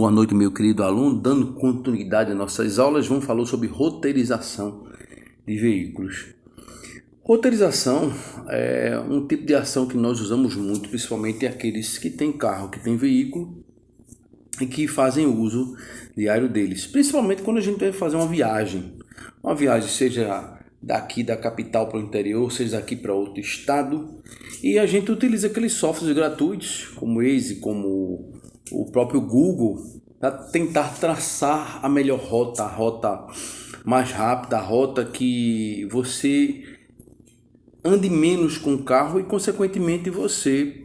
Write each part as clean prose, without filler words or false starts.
Boa noite, meu querido aluno. Dando continuidade às nossas aulas, vamos falar sobre roteirização de veículos. Roteirização é um tipo de ação que nós usamos muito, principalmente aqueles que têm carro, que têm veículo e que fazem uso diário deles. Principalmente quando a gente vai fazer uma viagem seja daqui da capital para o interior, seja daqui para outro estado. E a gente utiliza aqueles softwares gratuitos, como o Waze, como o próprio Google, para tentar traçar a melhor rota, a rota mais rápida, a rota que você ande menos com o carro e, consequentemente, você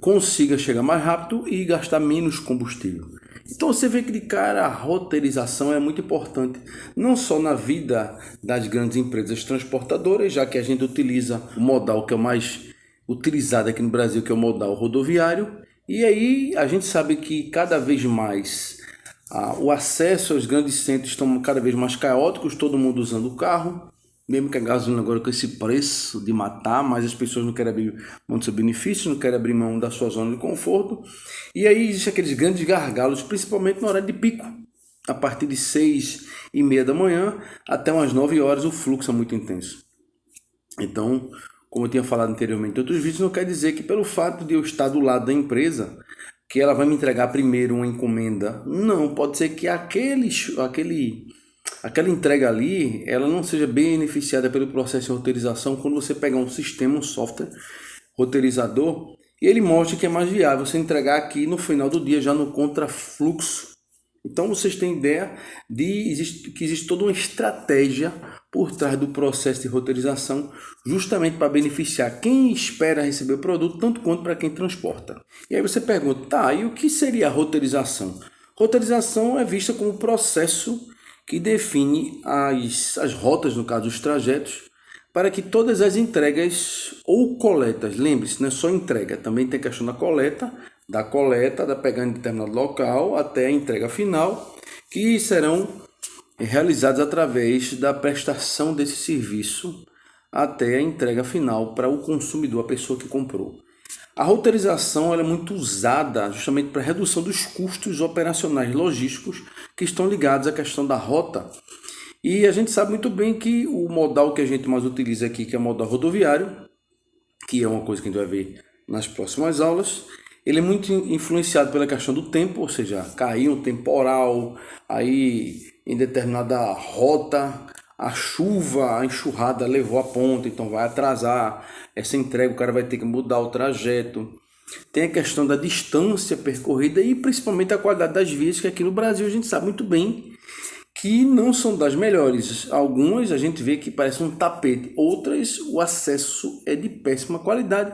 consiga chegar mais rápido e gastar menos combustível. Então você vê que de cara a roteirização é muito importante, não só na vida das grandes empresas transportadoras, já que a gente utiliza o modal que é o mais utilizado aqui no Brasil, que é o modal rodoviário, e aí a gente sabe que cada vez mais o acesso aos grandes centros estão cada vez mais caóticos, todo mundo usando o carro, mesmo que a gasolina agora com esse preço de matar, mas as pessoas não querem abrir mão do seu benefício, não querem abrir mão da sua zona de conforto. E aí existem aqueles grandes gargalos, principalmente no horário de pico. A partir de 6h30 da manhã até umas 9 horas o fluxo é muito intenso. Então, como eu tinha falado anteriormente em outros vídeos, não quer dizer que pelo fato de eu estar do lado da empresa, que ela vai me entregar primeiro uma encomenda. Não, pode ser que aquela entrega ali, ela não seja beneficiada pelo processo de roteirização quando você pegar um sistema, um software roteirizador, e ele mostra que é mais viável você entregar aqui no final do dia, já no contrafluxo. Então vocês têm ideia que existe toda uma estratégia por trás do processo de roteirização, justamente para beneficiar quem espera receber o produto, tanto quanto para quem transporta. E aí você pergunta, tá, e o que seria a roteirização? Roteirização é vista como o processo que define as rotas, no caso os trajetos, para que todas as entregas ou coletas, lembre-se, não é só entrega, também tem a questão da coleta, da pegada em determinado local até a entrega final, que serão realizadas através da prestação desse serviço até a entrega final para o consumidor, a pessoa que comprou. A roteirização ela é muito usada justamente para a redução dos custos operacionais logísticos que estão ligados à questão da rota. E a gente sabe muito bem que o modal que a gente mais utiliza aqui, que é o modal rodoviário, que é uma coisa que a gente vai ver nas próximas aulas, ele é muito influenciado pela questão do tempo, ou seja, caiu um temporal, aí em determinada rota, a chuva, a enxurrada levou a ponta, então vai atrasar essa entrega, o cara vai ter que mudar o trajeto. Tem a questão da distância percorrida e principalmente a qualidade das vias, que aqui no Brasil a gente sabe muito bem que não são das melhores. Algumas a gente vê que parece um tapete, outras o acesso é de péssima qualidade,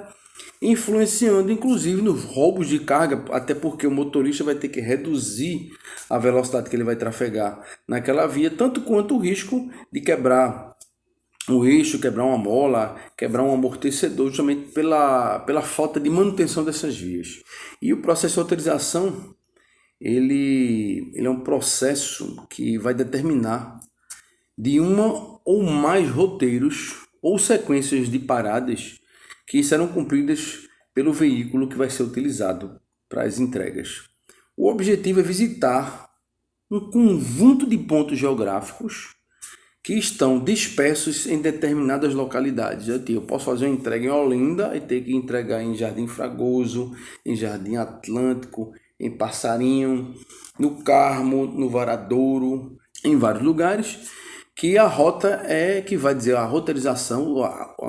influenciando inclusive nos roubos de carga, até porque o motorista vai ter que reduzir a velocidade que ele vai trafegar naquela via, tanto quanto o risco de quebrar um eixo, quebrar uma mola, quebrar um amortecedor, justamente pela falta de manutenção dessas vias. E o processo de roteirização, ele é um processo que vai determinar de uma ou mais roteiros ou sequências de paradas que serão cumpridas pelo veículo que vai ser utilizado para as entregas. O objetivo é visitar um conjunto de pontos geográficos que estão dispersos em determinadas localidades. Eu posso fazer uma entrega em Olinda e ter que entregar em Jardim Fragoso, em Jardim Atlântico, em Passarinho, no Carmo, no Varadouro, em vários lugares, que a rota é que vai dizer a roteirização.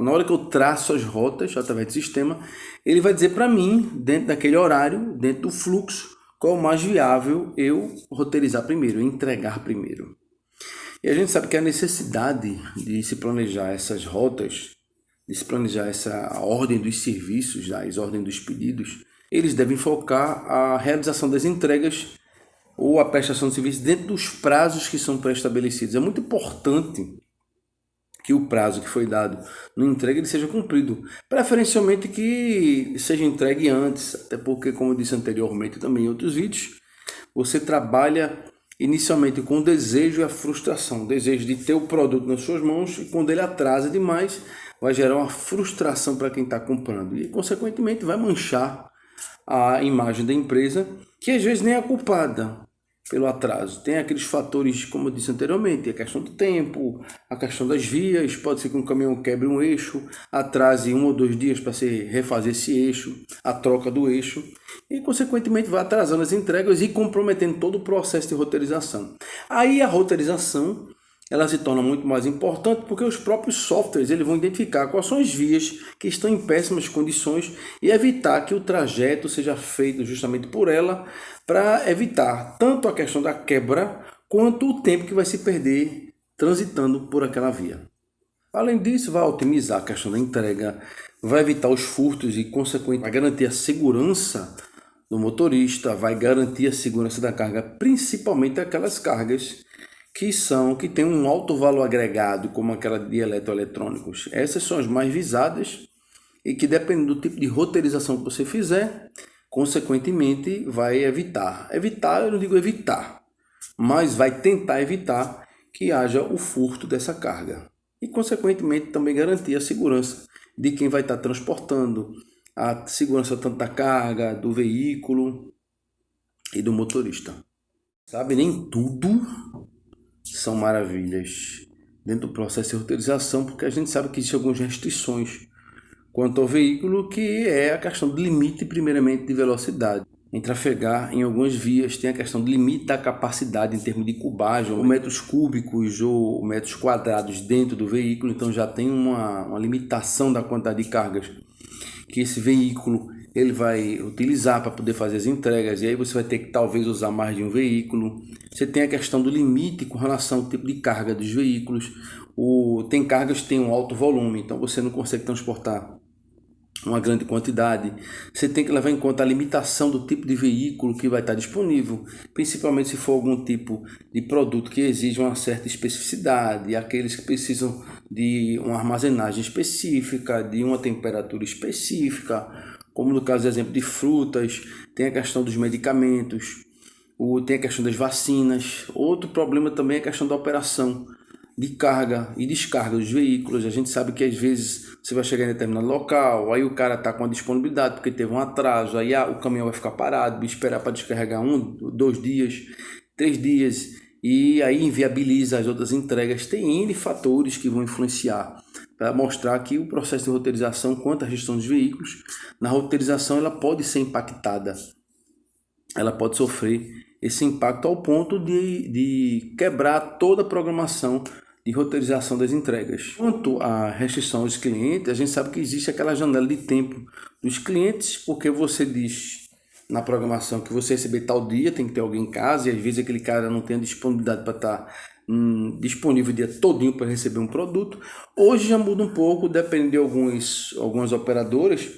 Na hora que eu traço as rotas através do sistema, ele vai dizer para mim, dentro daquele horário, dentro do fluxo, qual é o mais viável eu roteirizar primeiro, entregar primeiro. E a gente sabe que a necessidade de se planejar essas rotas, de se planejar essa ordem dos serviços, as ordens dos pedidos, eles devem focar a realização das entregas ou a prestação de serviços dentro dos prazos que são pré-estabelecidos. É muito importante que o prazo que foi dado na entrega ele seja cumprido, preferencialmente que seja entregue antes, até porque, como eu disse anteriormente também em outros vídeos, você trabalha inicialmente com o desejo e a frustração, o desejo de ter o produto nas suas mãos, e quando ele atrasa demais, vai gerar uma frustração para quem está comprando e, consequentemente, vai manchar a imagem da empresa, que às vezes nem é culpada pelo atraso. Tem aqueles fatores, como eu disse anteriormente, a questão do tempo, a questão das vias, pode ser que um caminhão quebre um eixo, atrase 1 ou 2 dias para se refazer esse eixo, a troca do eixo, e consequentemente vai atrasando as entregas e comprometendo todo o processo de roteirização. Aí a roteirização ela se torna muito mais importante porque os próprios softwares eles vão identificar quais são as vias que estão em péssimas condições e evitar que o trajeto seja feito justamente por ela, para evitar tanto a questão da quebra quanto o tempo que vai se perder transitando por aquela via. Além disso, vai otimizar a questão da entrega, vai evitar os furtos e, consequentemente, vai garantir a segurança do motorista, vai garantir a segurança da carga, principalmente aquelas cargas que tem um alto valor agregado, como aquela de eletroeletrônicos. Essas são as mais visadas e que, dependendo do tipo de roteirização que você fizer, consequentemente vai evitar. Evitar, eu não digo evitar, mas vai tentar evitar que haja o furto dessa carga. E, consequentemente, também garantir a segurança de quem vai estar transportando, a segurança tanto da carga, do veículo e do motorista. Sabe, nem tudo são maravilhas dentro do processo de roteirização, porque a gente sabe que existem algumas restrições quanto ao veículo, que é a questão do limite, primeiramente, de velocidade. Em trafegar em algumas vias tem a questão do limite da capacidade em termos de cubagem, ou metros cúbicos ou metros quadrados dentro do veículo, então já tem uma limitação da quantidade de cargas que esse veículo ele vai utilizar para poder fazer as entregas, e aí você vai ter que talvez usar mais de um veículo. Você tem a questão do limite com relação ao tipo de carga dos veículos. Tem cargas que têm um alto volume, então você não consegue transportar uma grande quantidade. Você tem que levar em conta a limitação do tipo de veículo que vai estar disponível, principalmente se for algum tipo de produto que exige uma certa especificidade, aqueles que precisam de uma armazenagem específica, de uma temperatura específica, como no caso, exemplo, de frutas. Tem a questão dos medicamentos, tem a questão das vacinas. Outro problema também é a questão da operação de carga e descarga dos veículos. A gente sabe que às vezes você vai chegar em determinado local, aí o cara está com a disponibilidade porque teve um atraso, aí o caminhão vai ficar parado, vai esperar para descarregar 1, 2 dias, 3 dias, e aí inviabiliza as outras entregas. Tem N fatores que vão influenciar para mostrar que o processo de roteirização quanto à gestão dos veículos, na roteirização ela pode ser impactada, ela pode sofrer esse impacto ao ponto de quebrar toda a programação de roteirização das entregas. Quanto à restrição aos clientes, a gente sabe que existe aquela janela de tempo dos clientes, porque você diz na programação que você receber tal dia, tem que ter alguém em casa, e às vezes aquele cara não tem a disponibilidade para estar disponível o dia todinho para receber um produto. Hoje já muda um pouco, depende de algumas operadoras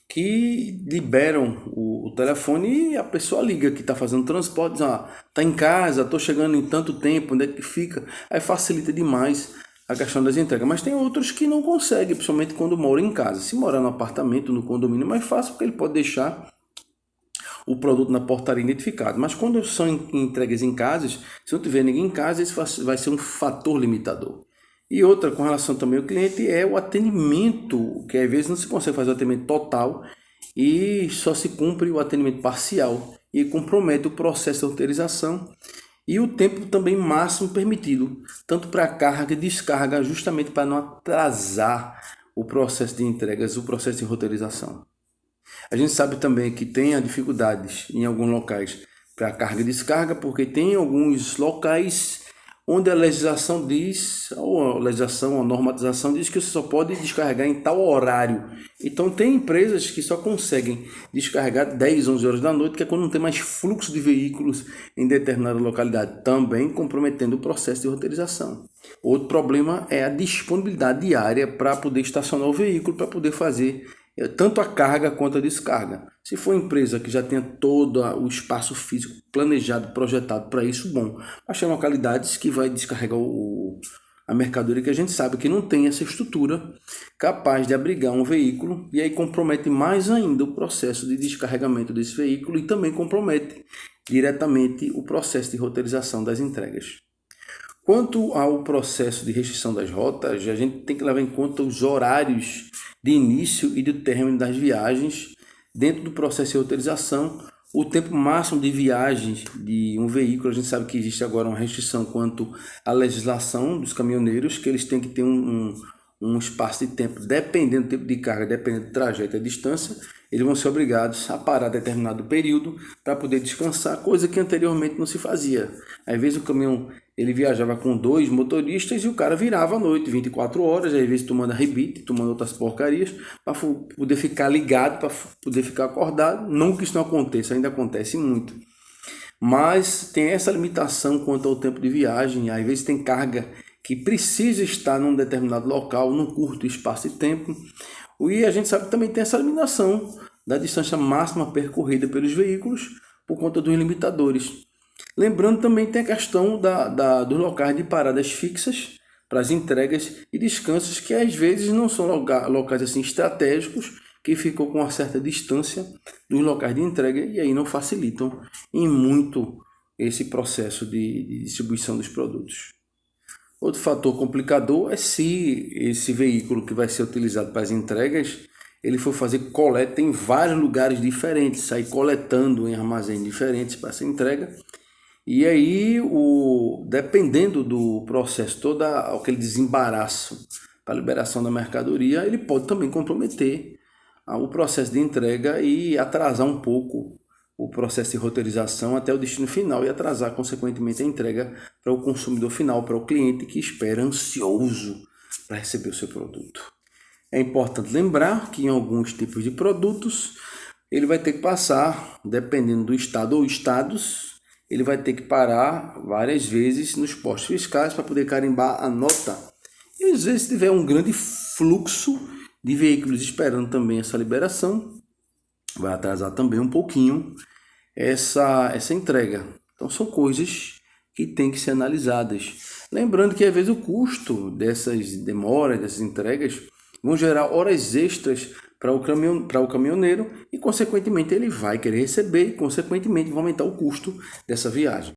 que liberam o telefone e a pessoa liga que está fazendo transporte, diz, está em casa, estou chegando em tanto tempo, onde é que fica? Aí facilita demais a questão das entregas. Mas tem outros que não conseguem, principalmente quando moram em casa. Se morar no apartamento, no condomínio, é mais fácil, porque ele pode deixar o produto na portaria identificado. Mas quando são entregas em casas, se não tiver ninguém em casa, isso vai ser um fator limitador. E outra, com relação também ao cliente, é o atendimento, que às vezes não se consegue fazer o atendimento total e só se cumpre o atendimento parcial e compromete o processo de roteirização e o tempo também máximo permitido, tanto para carga e descarga, justamente para não atrasar o processo de entregas, o processo de roteirização. A gente sabe também que tem dificuldades em alguns locais para carga e descarga, porque tem alguns locais onde a legislação diz, ou a legislação, a normatização diz que você só pode descarregar em tal horário. Então tem empresas que só conseguem descarregar 10, 11 horas da noite, que é quando não tem mais fluxo de veículos em determinada localidade, também comprometendo o processo de roteirização. Outro problema é a disponibilidade diária para poder estacionar o veículo, para poder fazer tanto a carga quanto a descarga. Se for empresa que já tenha todo o espaço físico planejado, projetado para isso, bom. Mas tem localidades que vai descarregar a mercadoria que a gente sabe que não tem essa estrutura capaz de abrigar um veículo, e aí compromete mais ainda o processo de descarregamento desse veículo e também compromete diretamente o processo de roteirização das entregas. Quanto ao processo de restrição das rotas, a gente tem que levar em conta os horários de início e de término das viagens, dentro do processo de roteirização, o tempo máximo de viagem de um veículo. A gente sabe que existe agora uma restrição quanto à legislação dos caminhoneiros, que eles têm que ter um espaço de tempo, dependendo do tipo de carga, dependendo do trajeto e da distância, eles vão ser obrigados a parar determinado período para poder descansar, coisa que anteriormente não se fazia. Às vezes o caminhão ele viajava com 2 motoristas e o cara virava à noite, 24 horas, às vezes tomando rebite, tomando outras porcarias, para poder ficar ligado, para poder ficar acordado. Não que isso não aconteça, ainda acontece muito. Mas tem essa limitação quanto ao tempo de viagem. Às vezes tem carga que precisa estar num determinado local, num curto espaço de tempo. E a gente sabe que também tem essa limitação da distância máxima percorrida pelos veículos por conta dos limitadores. Lembrando também tem a questão dos locais de paradas fixas para as entregas e descansos, que às vezes não são locais assim estratégicos, que ficam com uma certa distância dos locais de entrega e aí não facilitam em muito esse processo de distribuição dos produtos. Outro fator complicador é se esse veículo que vai ser utilizado para as entregas, ele for fazer coleta em vários lugares diferentes, sair coletando em armazéns diferentes para essa entrega. E aí, dependendo do processo, todo aquele desembaraço para a liberação da mercadoria, ele pode também comprometer o processo de entrega e atrasar um pouco o processo de roteirização até o destino final e atrasar, consequentemente, a entrega para o consumidor final, para o cliente que espera ansioso para receber o seu produto. É importante lembrar que em alguns tipos de produtos, ele vai ter que passar, dependendo do estado ou estados, ele vai ter que parar várias vezes nos postos fiscais para poder carimbar a nota. E às vezes, se tiver um grande fluxo de veículos esperando também essa liberação, vai atrasar também um pouquinho essa entrega. Então são coisas que têm que ser analisadas. Lembrando que às vezes o custo dessas demoras, dessas entregas, vão gerar horas extras para o caminhoneiro e consequentemente ele vai querer receber e consequentemente vai aumentar o custo dessa viagem.